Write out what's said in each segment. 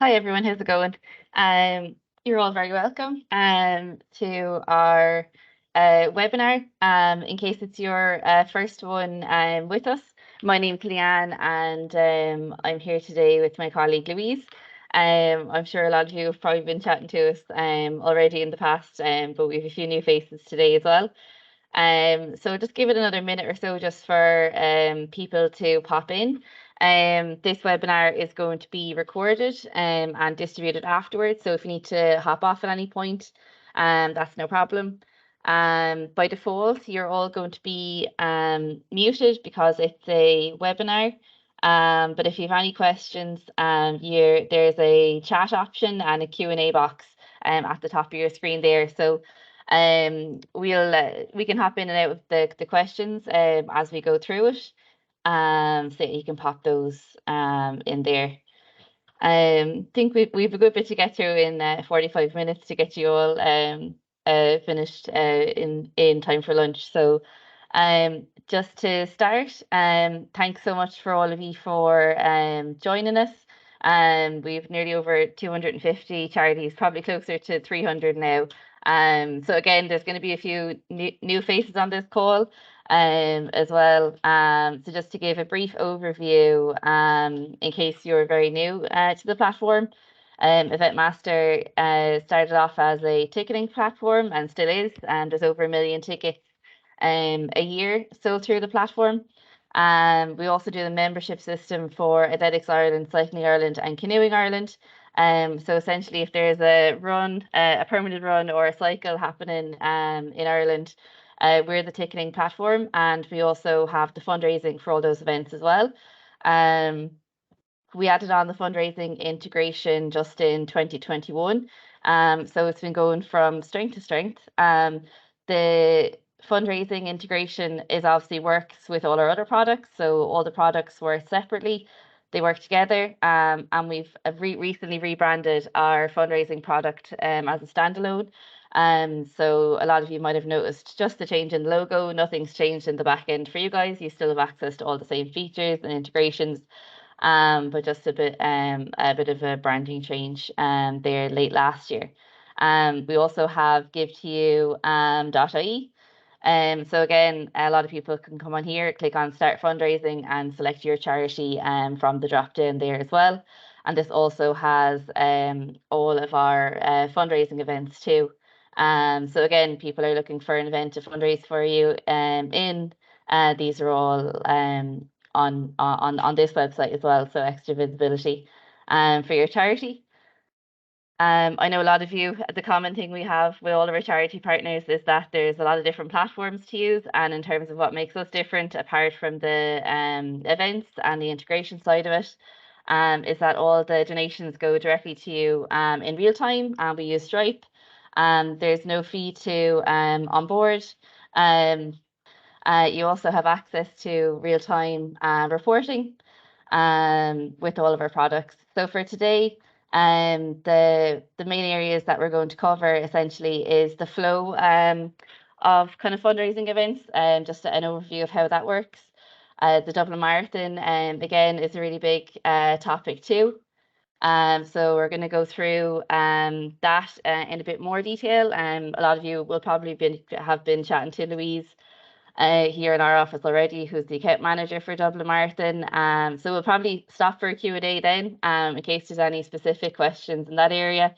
Hi everyone, how's it going? You're all very welcome to our webinar. In case it's your first one with us, my name's Leanne and I'm here today with my colleague Louise. I'm sure a lot of you have probably been chatting to us already in the past, but we have a few new faces today as well. So just give it another minute or so just for people to pop in. This webinar is going to be recorded and distributed afterwards. So if you need to hop off at any point, that's no problem. By default, you're all going to be muted because it's a webinar. But if you have any questions, there's a chat option and a Q&A box at the top of your screen there. So we can hop in and out of the questions as we go through it. So you can pop those in there. Think we've a good bit to get through in 45 minutes to get you all finished in time for lunch. So just to start, thanks so much for all of you for joining us. We've nearly over 250 charities, probably closer to 300 now. So again, there's going to be a few new faces on this call as well. So just to give a brief overview, in case you're very new to the platform, Eventmaster started off as a ticketing platform and still is, and there's over 1 million tickets a year sold through the platform. We also do the membership system for Athletics Ireland, Cycling Ireland, and Canoeing Ireland. So essentially, if there's a run, a permanent run, or a cycle happening in Ireland, we're the ticketing platform, and we also have the fundraising for all those events as well. We added on the fundraising integration just in 2021. So it's been going from strength to strength. The fundraising integration is obviously works with all our other products. So all the products work separately, they work together. And we've recently rebranded our fundraising product as a standalone. So a lot of you might have noticed just the change in the logo. Nothing's changed in the back end for you guys. You still have access to all the same features and integrations, but just a bit of a branding change there late last year. We also have give to you .ie. So again, a lot of people can come on here, click on start fundraising and select your charity from the drop down there as well. And this also has all of our fundraising events too. So again, people are looking for an event to fundraise for you these are all on this website as well, so extra visibility for your charity. I know a lot of you, the common thing we have with all of our charity partners is that there's a lot of different platforms to use, and in terms of what makes us different, apart from the events and the integration side of it, is that all the donations go directly to you in real time, and we use Stripe. There's no fee to onboard. You also have access to real-time reporting with all of our products. So for today, the main areas that we're going to cover essentially is the flow of kind of fundraising events, and just an overview of how that works. The Dublin Marathon, again, is a really big topic too. So we're going to go through that in a bit more detail. A lot of you will probably have been chatting to Louise here in our office already, who's the account manager for Dublin Marathon. So we'll probably stop for a Q&A then, in case there's any specific questions in that area.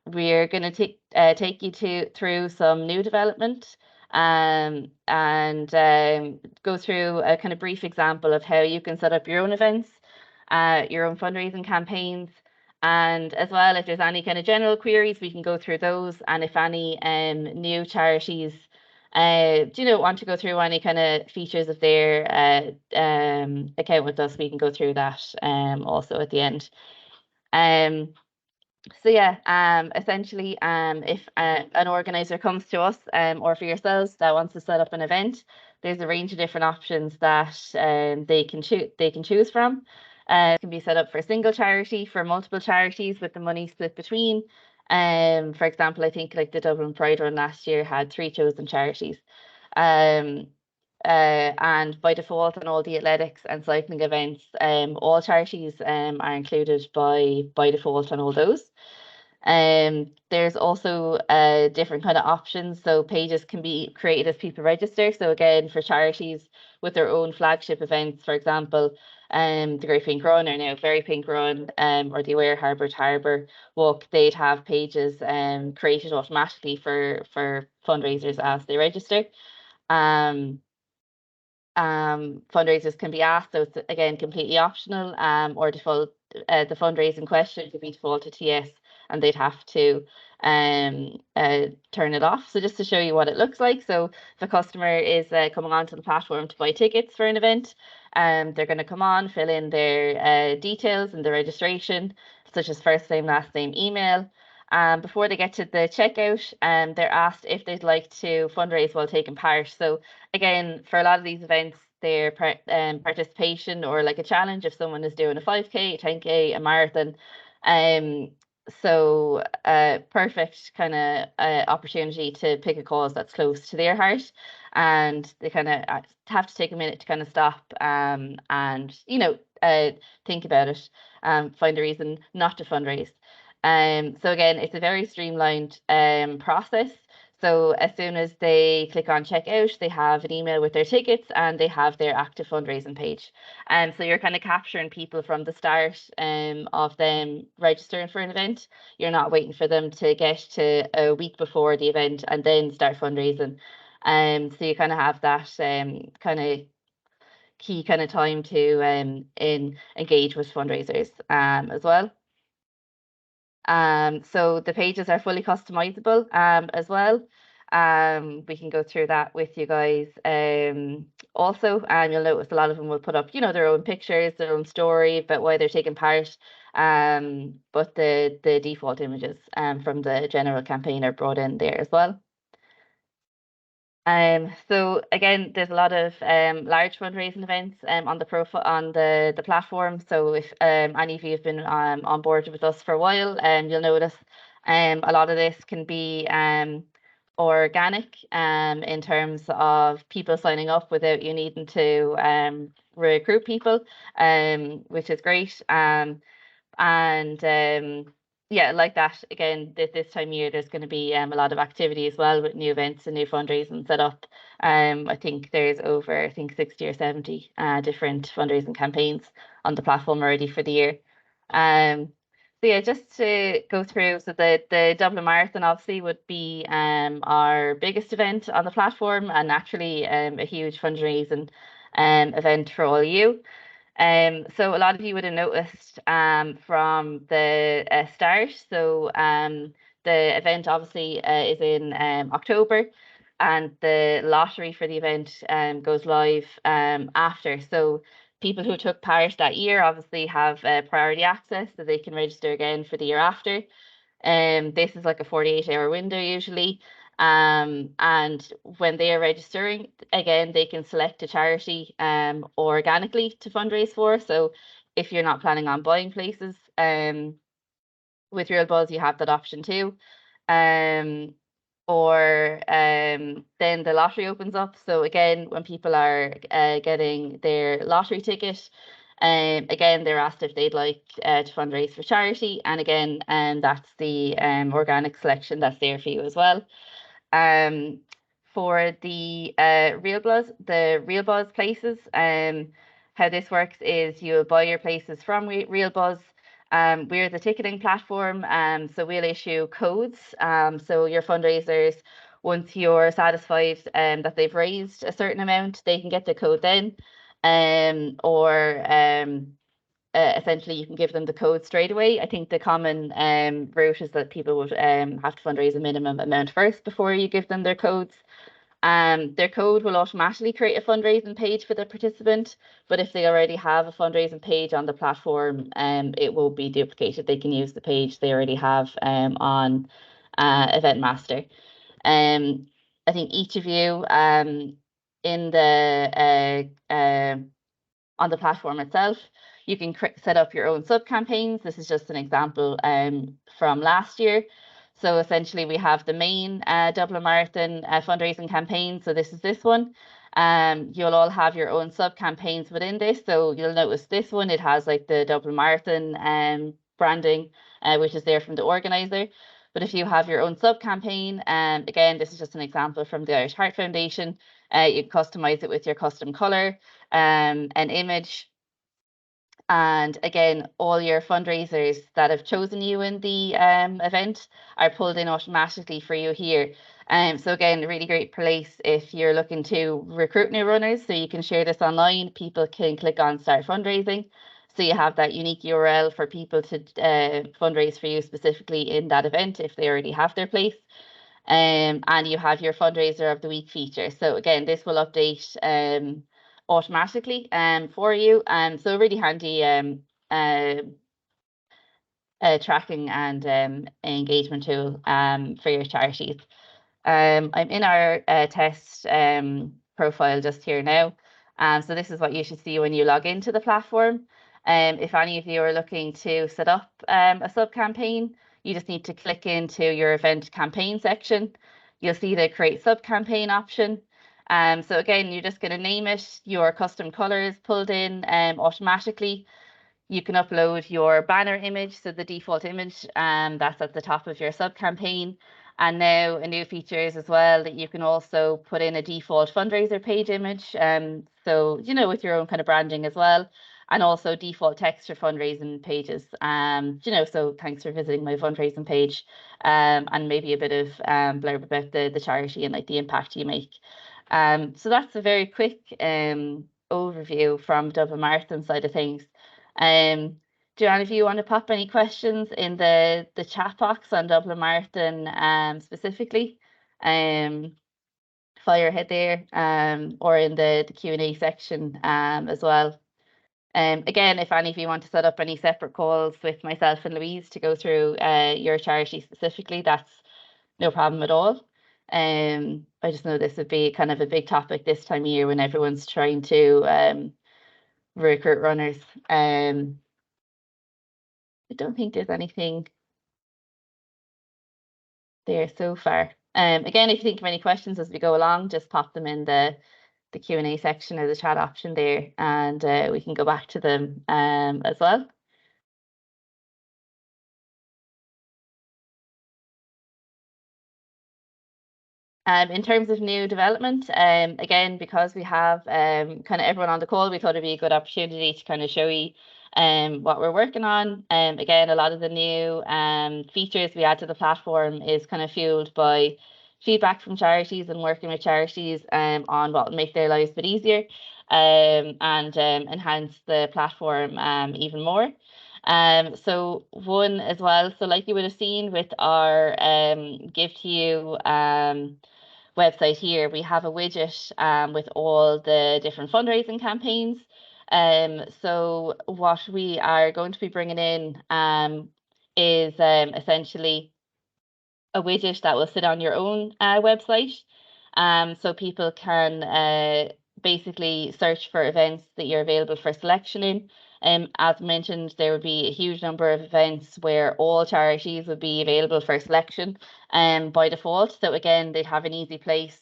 We're going to take you through some new development and go through a kind of brief example of how you can set up your own events, your own fundraising campaigns, and as well, if there's any kind of general queries, we can go through those. And if any new charities want to go through any kind of features of their account with us, we can go through that also at the end. So yeah, essentially, if an organizer comes to us, or for yourselves that wants to set up an event, there's a range of different options that they can choose from. It can be set up for a single charity, for multiple charities with the money split between. For example, I think like the Dublin Pride Run last year had 3 chosen charities. and by default on all the athletics and cycling events, all charities are included by default on all those. There's also different kind of options. So pages can be created as people register. So again, for charities with their own flagship events, for example, the Great Pink Run or now Very Pink Run, or the Aware Harbour to Harbour Walk, they'd have pages created automatically for fundraisers as they register. Um, Fundraisers can be asked, so it's again completely optional, or default the fundraising question could be defaulted to yes, and they'd have to turn it off. So just to show you what it looks like. So if a customer is coming onto the platform to buy tickets for an event, they're going to come on, fill in their details and the registration, such as first name, last name, email. Before they get to the checkout, they're asked if they'd like to fundraise while taking part. So again, for a lot of these events, their participation or like a challenge, if someone is doing a 5K, a 10K, a marathon. So perfect kind of opportunity to pick a cause that's close to their heart. And they kind of have to take a minute to kind of stop and, think about it, find a reason not to fundraise. So again, it's a very streamlined process. So as soon as they click on checkout, they have an email with their tickets and they have their active fundraising page. So you're kind of capturing people from the start of them registering for an event. You're not waiting for them to get to a week before the event and then start fundraising. So you kind of have that kind of key kind of time to engage with fundraisers as well. So the pages are fully customizable as well. We can go through that with you guys also, and you'll notice a lot of them will put up, their own pictures, their own story about why they're taking part. But the default images from the general campaign are brought in there as well. So again, there's a lot of large fundraising events on the profile on the platform. So if any of you have been on board with us for a while, you'll notice a lot of this can be organic in terms of people signing up without you needing to recruit people, which is great. And yeah, like that again, this time of year, there's going to be a lot of activity as well with new events and new fundraising set up. I think there's over, 60 or 70 different fundraising campaigns on the platform already for the year. So yeah, just to go through, so the Dublin Marathon obviously would be our biggest event on the platform, and naturally a huge fundraising event for all of you. So a lot of you would have noticed from the start. So the event obviously is in October, and the lottery for the event goes live after. So people who took part that year obviously have priority access, so they can register again for the year after. This is like a 48-hour window usually. And when they are registering, again, they can select a charity organically to fundraise for. So if you're not planning on buying places, with Real Buzz, you have that option too. Or then the lottery opens up. So again, when people are getting their lottery ticket, again, they're asked if they'd like to fundraise for charity. And again, that's the organic selection that's there for you as well. For the Real Buzz places, how this works is you'll buy your places from Real Buzz. We're the ticketing platform, so we'll issue codes. So your fundraisers, once you're satisfied that they've raised a certain amount, they can get the code then, or essentially you can give them the code straight away. I think the common route is that people would have to fundraise a minimum amount first before you give them their codes. Their code will automatically create a fundraising page for the participant, but if they already have a fundraising page on the platform, it will be duplicated. They can use the page they already have on Eventmaster. I think each of you in the on the platform itself, you can set up your own sub campaigns. This is just an example from last year. So essentially we have the main Dublin Marathon fundraising campaign. So this is this one. You'll all have your own sub campaigns within this. So you'll notice this one, it has like the Dublin Marathon branding, which is there from the organizer. But if you have your own sub campaign, again, this is just an example from the Irish Heart Foundation, you customize it with your custom color, an image. And again, all your fundraisers that have chosen you in the event are pulled in automatically for you here. So again, a really great place if you're looking to recruit new runners. So you can share this online. People can click on start fundraising. So you have that unique URL for people to fundraise for you specifically in that event if they already have their place. And you have your fundraiser of the week feature. So again, this will update automatically for you. So really handy uh, tracking and engagement tool for your charities. I'm in our test profile just here now. So this is what you should see when you log into the platform. If any of you are looking to set up a sub campaign, you just need to click into your event campaign section. You'll see the create sub campaign option. So again, you're just going to name it, your custom colors pulled in automatically. You can upload your banner image, so the default image that's at the top of your sub campaign. And now a new feature is as well that you can also put in a default fundraiser page image. So, you know, with your own kind of branding as well. And also default text for fundraising pages. You know, so thanks for visiting my fundraising page. And maybe a bit of blurb about the charity and like the impact you make. So that's a very quick overview from Dublin Marathon side of things. Do any of you want to pop any questions in the chat box on Dublin Marathon specifically? Fire ahead there or in the Q&A section as well. Again, if any of you want to set up any separate calls with myself and Louise to go through your charity specifically, that's no problem at all. I just know this would be kind of a big topic this time of year when everyone's trying to recruit runners. I don't think there's anything there so far. Again, if you think of any questions as we go along, just pop them in the Q&A section or the chat option there, and we can go back to them as well. In terms of new development, again, because we have kind of everyone on the call, we thought it'd be a good opportunity to kind of show you what we're working on. Again, a lot of the new features we add to the platform is kind of fueled by feedback from charities and working with charities on what will make their lives a bit easier and enhance the platform even more. So one as well, so like you would have seen with our Give to You website here, we have a widget with all the different fundraising campaigns. So what we are going to be bringing in is essentially a widget that will sit on your own website. So people can basically search for events that you're available for selection in. As mentioned, there would be a huge number of events where all charities would be available for selection by default. So again, they'd have an easy place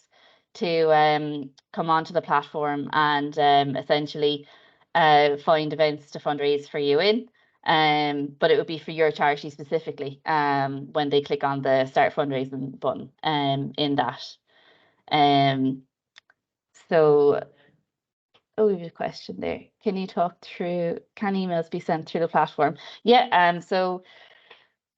to come onto the platform and essentially find events to fundraise for you in. But it would be for your charity specifically when they click on the start fundraising button in that. So, oh, we have a question there. Can you talk through, can emails be sent through the platform? Yeah, so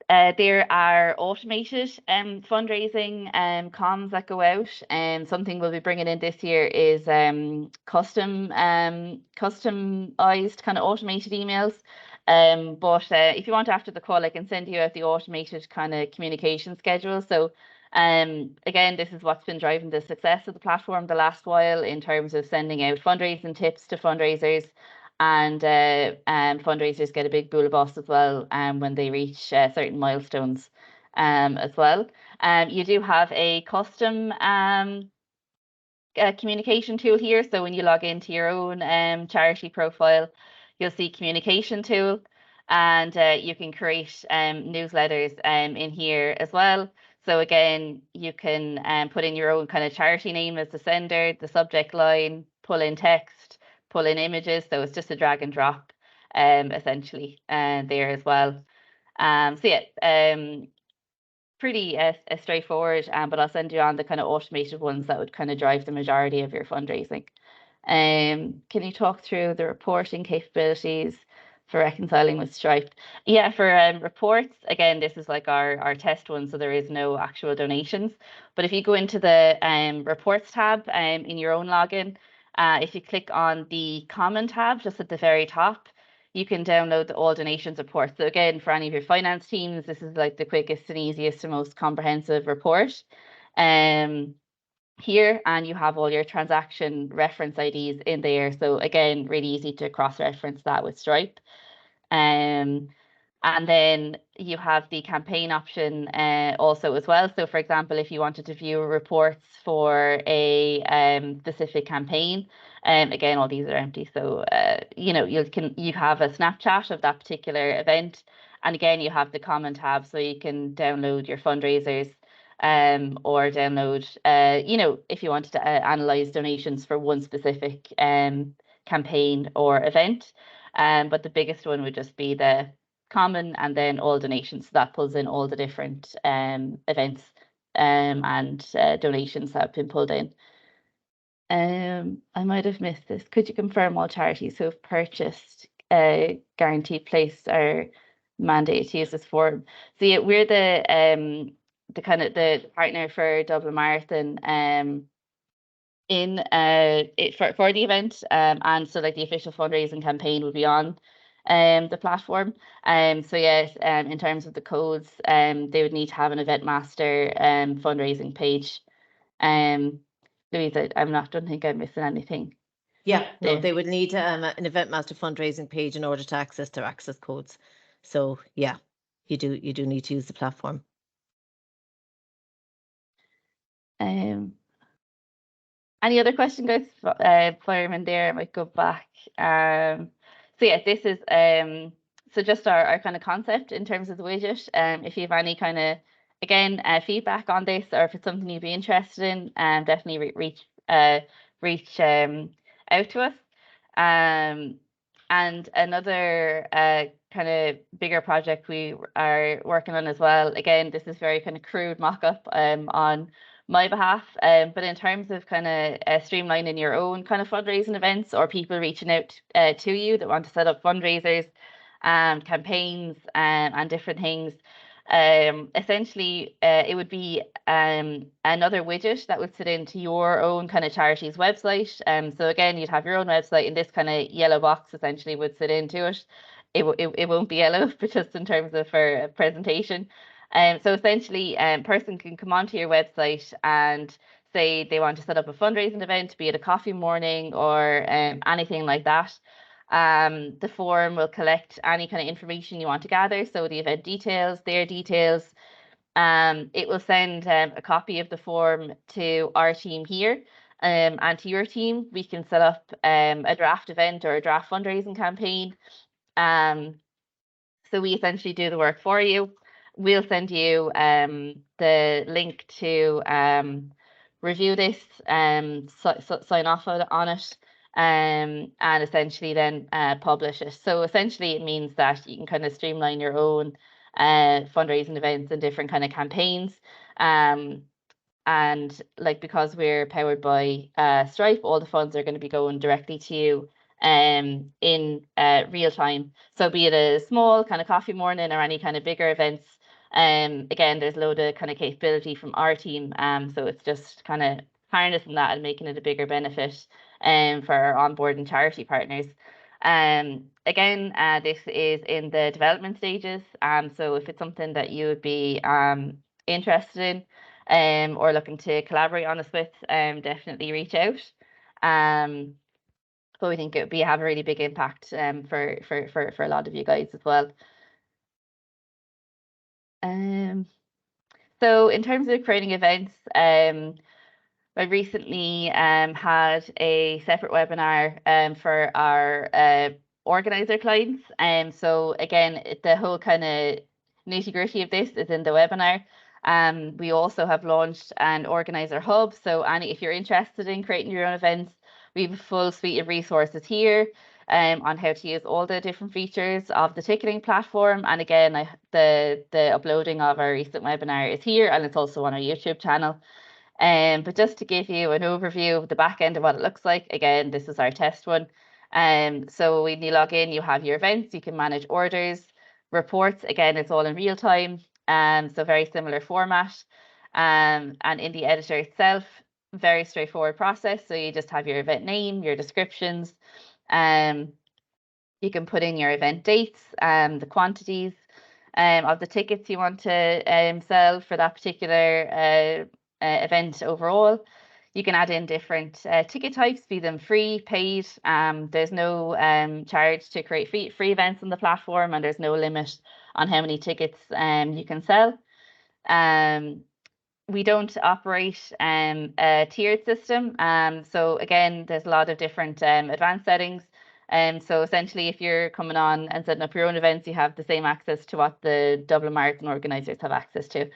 there are automated fundraising comms that go out, and something we'll be bringing in this year is customized kind of automated emails. But if you want after the call, I can send you out the automated kind of communication schedule. So again, this is what's been driving the success of the platform the last while in terms of sending out fundraising tips to fundraisers. And fundraisers get a big boulabos as well when they reach certain milestones as well. You do have a custom communication tool here. So when you log into your own charity profile, you'll see communication tool, and you can create newsletters in here as well. So again, you can put in your own kind of charity name as the sender, the subject line, pull in text, pull in images. So it's just a drag and drop, essentially, there as well. So yeah, pretty straightforward, but I'll send you on the kind of automated ones that would kind of drive the majority of your fundraising. Can you talk through the reporting capabilities for reconciling with Stripe? Yeah, for reports, again, this is like our test one, so there is no actual donations. But if you go into the reports tab in your own login, if you click on the common tab just at the very top, you can download the all donations report. So again, for any of your finance teams, this is like the quickest and easiest and most comprehensive report. Here, and you have all your transaction reference IDs in there. So again, really easy to cross-reference that with Stripe. And then you have the campaign option also as well. So for example, if you wanted to view reports for a specific campaign, again, all these are empty. So you know, you have a snapshot of that particular event. And again, you have the common tab, so you can download your fundraisers or download, you know, if you wanted to analyze donations for one specific campaign or event. But the biggest one would just be the common and then all donations. So that pulls in all the different events and donations that have been pulled in. I might have missed this. Could you confirm all charities who have purchased guaranteed place are mandated to use this form? So yeah, we're the kind of the partner for Dublin Marathon in for the event, and so like the official fundraising campaign will be on the platform. So yes, in terms of the codes, they would need to have an Eventmaster fundraising page. Louise, don't think I'm missing anything. Yeah, no, they would need an Eventmaster fundraising page in order to access their access codes. So yeah, you do need to use the platform. Any other question, guys? Fireman there, I might go back. So yeah, this is so just our kind of concept in terms of the widget. If you have any kind of again feedback on this, or if it's something you'd be interested in, definitely reach out to us. And another kind of bigger project we are working on as well. Again, this is very kind of crude mock-up on my behalf, but in terms of kind of streamlining your own kind of fundraising events or people reaching out to you that want to set up fundraisers, campaigns, and different things, essentially it would be another widget that would sit into your own kind of charity's website. So again, you'd have your own website, and this kind of yellow box essentially would sit into it. It won't be yellow, but just in terms of for a presentation. So essentially, person can come onto your website and say they want to set up a fundraising event, be it a coffee morning or anything like that. The form will collect any kind of information you want to gather, so the event details, their details. It will send a copy of the form to our team here, and to your team. We can set up a draft event or a draft fundraising campaign. So we essentially do the work for you. We'll send you the link to review this, sign off on it, and essentially then publish it. So essentially it means that you can kind of streamline your own fundraising events and different kind of campaigns. And like, because we're powered by Stripe, all the funds are going to be going directly to you in real time. So be it a small kind of coffee morning or any kind of bigger events, again, there's a load of kind of capability from our team. So it's just kind of harnessing that and making it a bigger benefit for our onboard and charity partners. Again, this is in the development stages. So if it's something that you would be interested in, or looking to collaborate on this with, definitely reach out. But we think it would have a really big impact for a lot of you guys as well. So in terms of creating events, I recently had a separate webinar for our organizer clients. So again, the whole kind of nitty-gritty of this is in the webinar. We also have launched an organizer hub. So if you're interested in creating your own events, we have a full suite of resources here on how to use all the different features of the ticketing platform. And again, the uploading of our recent webinar is here, and it's also on our YouTube channel. But just to give you an overview of the back end of what it looks like, again, this is our test one. So when you log in, you have your events, you can manage orders, reports. Again, it's all in real time. So very similar format. And in the editor itself, very straightforward process. So you just have your event name, your descriptions. You can put in your event dates, the quantities of the tickets you want to sell for that particular event overall. You can add in different ticket types, be them free, paid. There's no charge to create free events on the platform, and there's no limit on how many tickets you can sell. We don't operate a tiered system. So again, there's a lot of different advanced settings. So essentially, if you're coming on and setting up your own events, you have the same access to what the Dublin Marathon organisers have access to.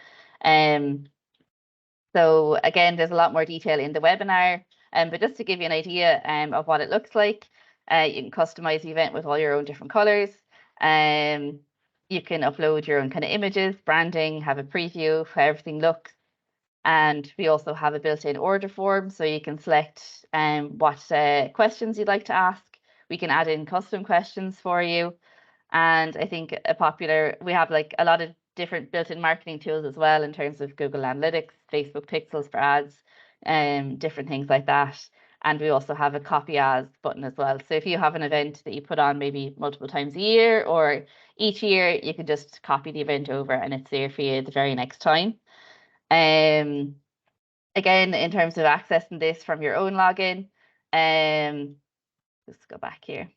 So again, there's a lot more detail in the webinar. But just to give you an idea of what it looks like, you can customize the event with all your own different colors. You can upload your own kind of images, branding, have a preview of how everything looks. And we also have a built-in order form, so you can select what questions you'd like to ask. We can add in custom questions for you. And I think we have like a lot of different built-in marketing tools as well in terms of Google Analytics, Facebook Pixels for ads, different things like that. And we also have a copy as button as well. So if you have an event that you put on maybe multiple times a year or each year, you can just copy the event over and it's there for you the very next time. Again, in terms of accessing this from your own login, let's go back here.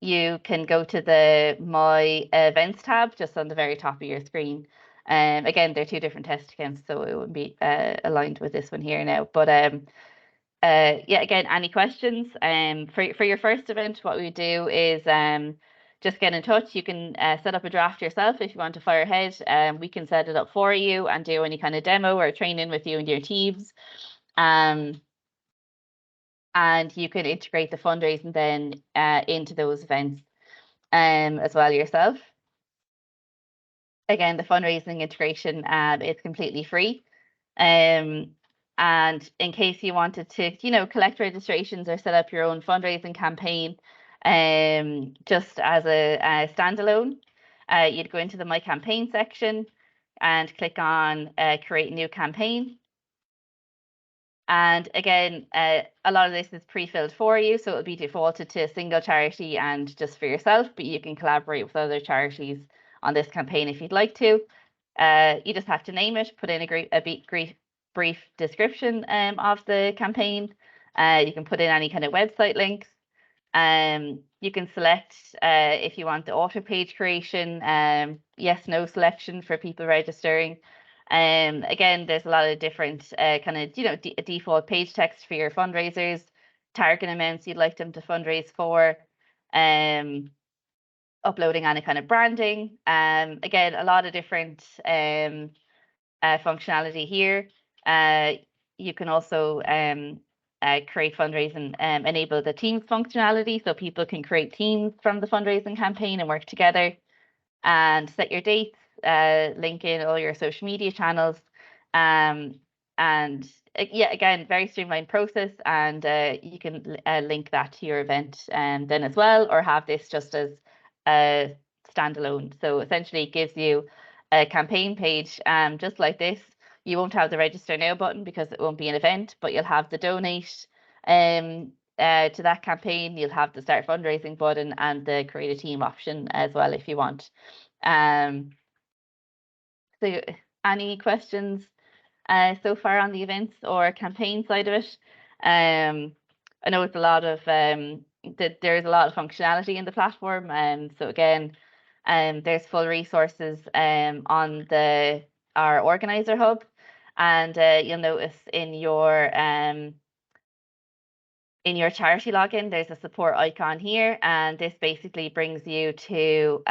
You can go to the My Events tab just on the very top of your screen. Again, they're two different test accounts, so it wouldn't be aligned with this one here now. But yeah, again, any questions? For your first event, what we do is just get in touch. You can set up a draft yourself if you want to fire ahead. We can set it up for you and do any kind of demo or training with you and your teams. And you can integrate the fundraising then into those events as well yourself. Again, the fundraising integration is completely free. And in case you wanted to, collect registrations or set up your own fundraising campaign, just as a standalone, you'd go into the My Campaign section and click on Create New Campaign. And again, a lot of this is pre-filled for you, so it'll be defaulted to a single charity and just for yourself, but you can collaborate with other charities on this campaign if you'd like to. You just have to name it, put in a brief description of the campaign. You can put in any kind of website links. You can select if you want the auto page creation, yes, no selection for people registering. Again, there's a lot of different kind of, default page text for your fundraisers, target amounts you'd like them to fundraise for, uploading any kind of branding. Again, a lot of different functionality here. You can also create fundraising, enable the teams functionality so people can create teams from the fundraising campaign and work together, and set your dates, link in all your social media channels, and yeah, again, very streamlined process, and you can link that to your event then as well, or have this just as a standalone. So essentially it gives you a campaign page just like this. You won't have the register now button because it won't be an event, but you'll have the donate to that campaign. You'll have the start fundraising button and the create a team option as well if you want. So any questions so far on the events or campaign side of it? I know it's a lot of there's a lot of functionality in the platform, so again, there's full resources on our organizer hub, and you'll notice in your charity login, there's a support icon here, and this basically brings you to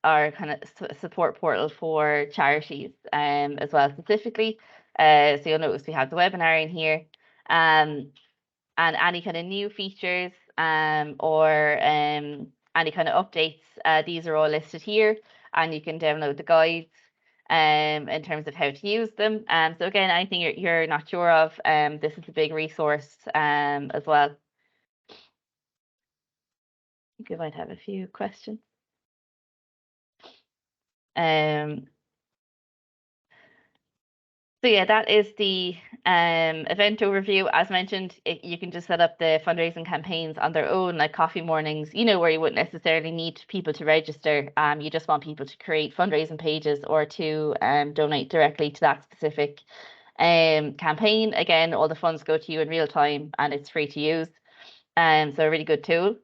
our kind of support portal for charities as well specifically. So you'll notice we have the webinar in here, and any kind of new features or any kind of updates. These are all listed here, and you can download the guides in terms of how to use them. So again, anything you're not sure of, this is a big resource as well. I think we might have a few questions. So yeah, that is the event overview. As mentioned, you can just set up the fundraising campaigns on their own, like coffee mornings, where you wouldn't necessarily need people to register. You just want people to create fundraising pages or to donate directly to that specific campaign. Again, all the funds go to you in real time and it's free to use. So a really good tool.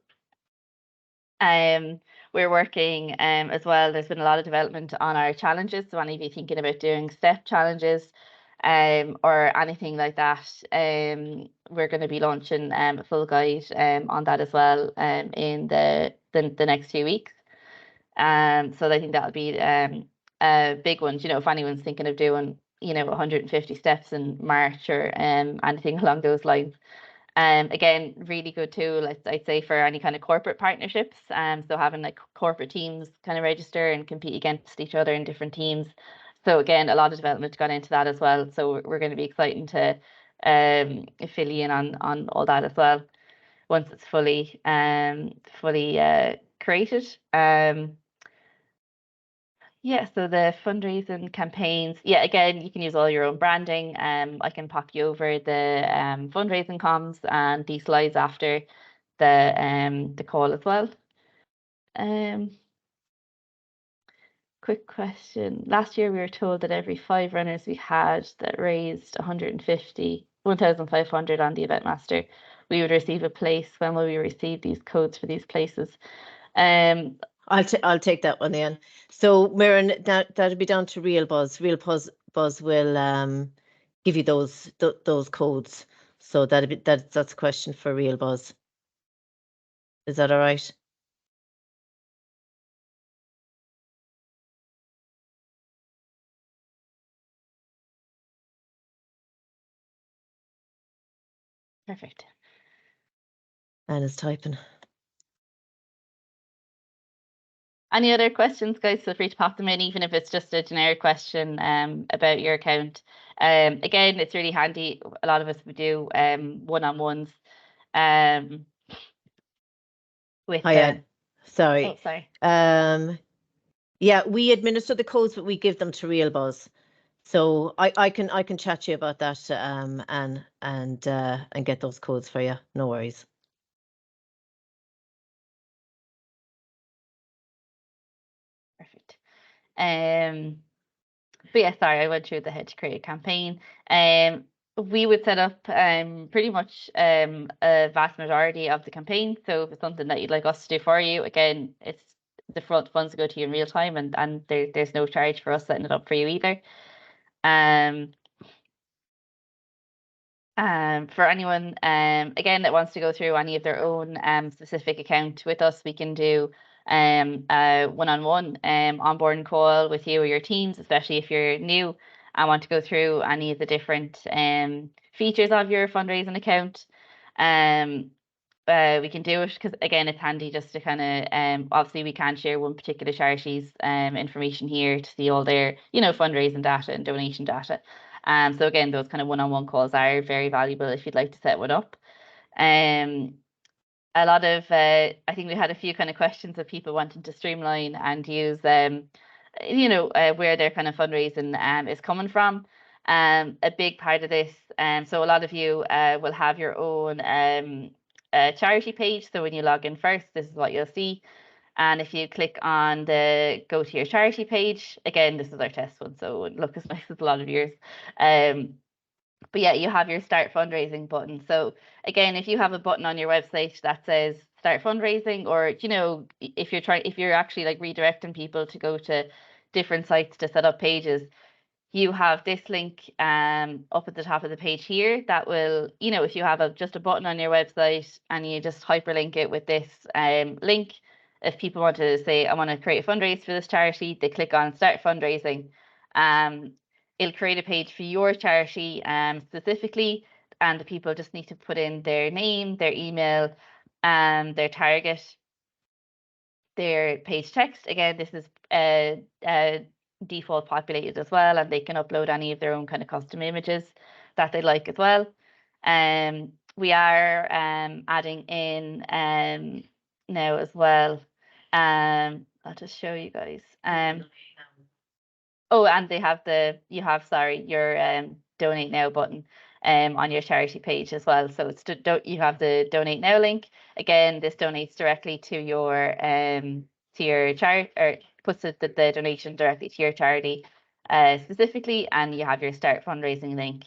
We're working as well. There's been a lot of development on our challenges. So any of you thinking about doing step challenges or anything like that, we're going to be launching a full guide on that as well in the next few weeks. So I think that'll be a big one. If anyone's thinking of doing 150 steps in March or anything along those lines. Again, really good tool, I'd say, for any kind of corporate partnerships. So having like corporate teams kind of register and compete against each other in different teams. So again, a lot of development gone into that as well. So we're going to be exciting to fill you in on all that as well once it's fully created. Yeah, so the fundraising campaigns, yeah, again, you can use all your own branding. I can pop you over the fundraising comms and these slides after the call as well. Quick question. Last year we were told that every 5 runners we had that raised 1,500 on the Eventmaster, we would receive a place. When will we receive these codes for these places? I'll take that one then. So Mirren, that'll be down to Real Buzz. Real Buzz will give you those codes. So that's a question for Real Buzz. Is that all right? Perfect. Anna's typing. Any other questions, guys? Feel free to pop them in, even if it's just a generic question about your account. Again, it's really handy. A lot of us would do one-on-ones with sorry. Oh, sorry. Yeah, we administer the codes, but we give them to Real Buzz. So I can chat to you about that and get those codes for you. No worries. Perfect. But yeah, sorry, I went through the How to Create a Campaign. We would set up pretty much a vast majority of the campaign. So if it's something that you'd like us to do for you, again, it's the front funds go to you in real time, and there's no charge for us setting it up for you either. For anyone again that wants to go through any of their own specific account with us, we can do a one-on-one onboarding call with you or your teams, especially if you're new and want to go through any of the different features of your fundraising account. We can do it because again, it's handy just to kind of obviously we can't share one particular charity's information here to see all their fundraising data and donation data. So again, those kind of one-on-one calls are very valuable if you'd like to set one up. A lot of I think we had a few kind of questions of people wanting to streamline and use where their kind of fundraising is coming from. A big part of this, so a lot of you will have your own charity page. So when you log in first, this is what you'll see. And if you click on the go to your charity page, again, this is our test one, so it look as nice as a lot of yours. But yeah, you have your start fundraising button. So again, if you have a button on your website that says start fundraising, or if you're actually like redirecting people to go to different sites to set up pages, you have this link up at the top of the page here that will, if you have just a button on your website and you just hyperlink it with this link, if people want to say, I want to create a fundraise for this charity, they click on Start Fundraising. It'll create a page for your charity specifically, and the people just need to put in their name, their email, their target, their page text. Again, this is default populated as well, and they can upload any of their own kind of custom images that they like as well. We are adding in now as well. I'll just show you guys. Oh, and they have your donate now button on your charity page as well. So it's you have the donate now link. Again, this donates directly to your charity, or puts the donation directly to your charity specifically, and you have your start fundraising link.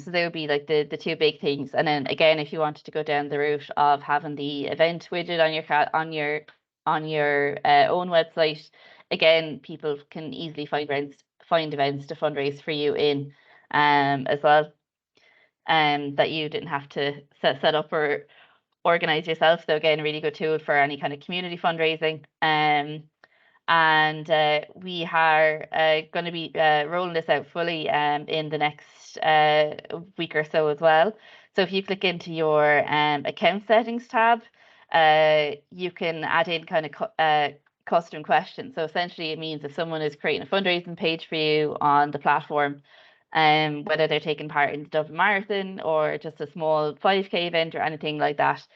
So they would be like the two big things. And then again, if you wanted to go down the route of having the event widget on your own website, again, people can easily find events to fundraise for you in as well, that you didn't have to set up or organize yourself. So again, a really good tool for any kind of community fundraising. And we are going to be rolling this out fully in the next week or so as well. So if you click into your account settings tab, you can add in kind of custom questions. So essentially it means if someone is creating a fundraising page for you on the platform, whether they're taking part in the Dublin Marathon or just a small 5K event or anything like that,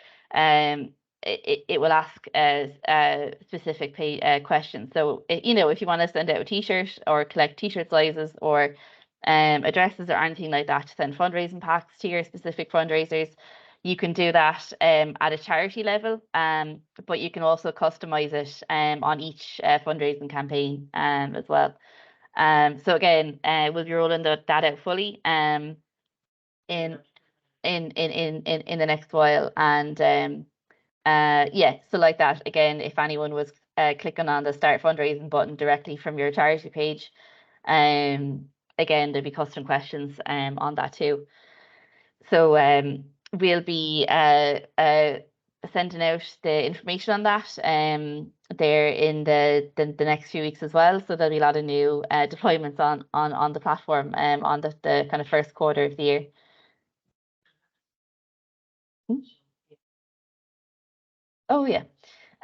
it will ask specific questions. So, if you want to send out a t-shirt or collect t-shirt sizes or addresses or anything like that to send fundraising packs to your specific fundraisers, you can do that at a charity level, but you can also customize it on each fundraising campaign as well. So again, we'll be rolling that out fully in the next while, and yeah, so like that, again, if anyone was clicking on the start fundraising button directly from your charity page, again, there'd be custom questions on that too. So we'll be sending out the information on that there in the next few weeks as well. So there'll be a lot of new deployments on the platform on the kind of first quarter of the year. Oh yeah.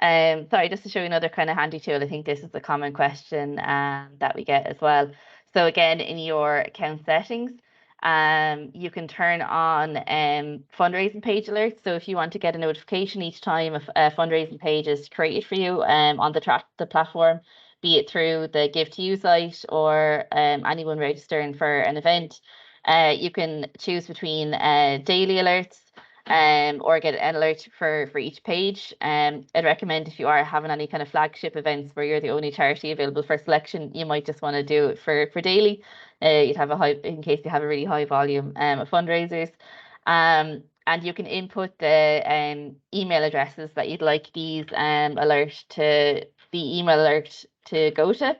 Sorry, just to show you another kind of handy tool. I think this is a common question that we get as well. So again, in your account settings, you can turn on fundraising page alerts. So if you want to get a notification each time a fundraising page is created for you on the platform, be it through the Give to You site or anyone registering for an event, you can choose between daily alerts or get an alert for each page. I'd recommend if you are having any kind of flagship events where you're the only charity available for selection, you might just want to do it for daily. You'd have in case you have a really high volume of fundraisers. And you can input the email addresses that you'd like these the email alert to go to.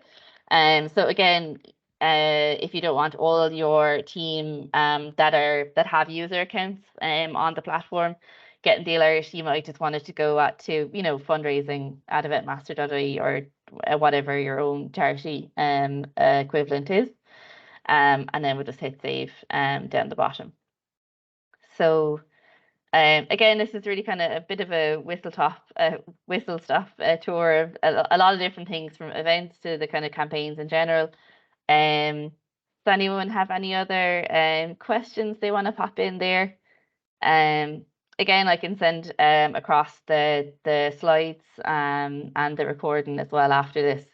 So again, if you don't want all your team that have user accounts on the platform getting the alert, you might just want it to go to fundraising at eventmaster.ie or whatever your own charity equivalent is, and then we'll just hit save down the bottom. So again, this is really kind of a bit of a whistle stop tour of a lot of different things, from events to the kind of campaigns in general. Does anyone have any other questions they want to pop in there? Again, I can send across the slides and the recording as well after this.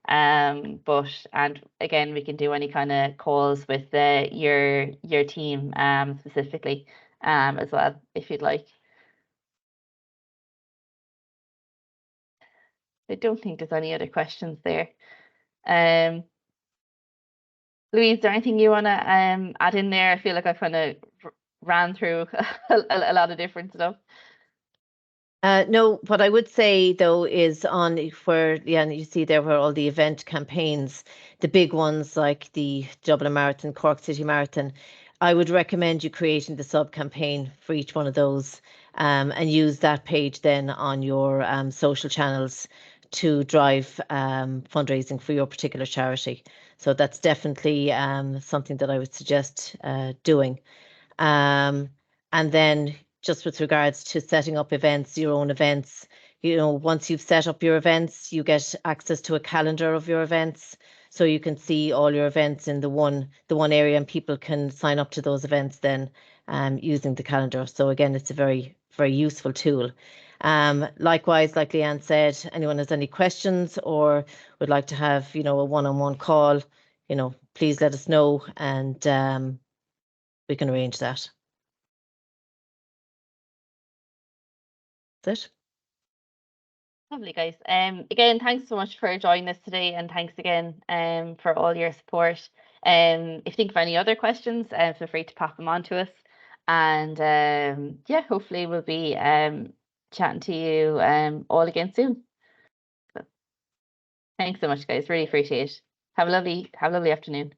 And again, we can do any kind of calls with your team specifically as well if you'd like. I don't think there's any other questions there. Louise, is there anything you want to add in there? I feel like I kind of ran through a lot of different stuff. No, what I would say though is on where, yeah, you see there where all the event campaigns, the big ones like the Dublin Marathon, Cork City Marathon, I would recommend you creating the sub campaign for each one of those, and use that page then on your social channels to drive fundraising for your particular charity. So that's definitely something that I would suggest doing. And then just with regards to setting up events, your own events, once you've set up your events, you get access to a calendar of your events. So you can see all your events in the one area, and people can sign up to those events then using the calendar. So again, it's a very, very useful tool. Likewise, like Leanne said, anyone has any questions or would like to have, a one-on-one call, please let us know, and we can arrange that. That's it. Lovely, guys. Again, thanks so much for joining us today, and thanks again for all your support. If you think of any other questions, feel free to pop them on to us. And yeah, hopefully we'll be chatting to you all again soon. So, thanks so much, guys. Really appreciate it. Have a lovely afternoon.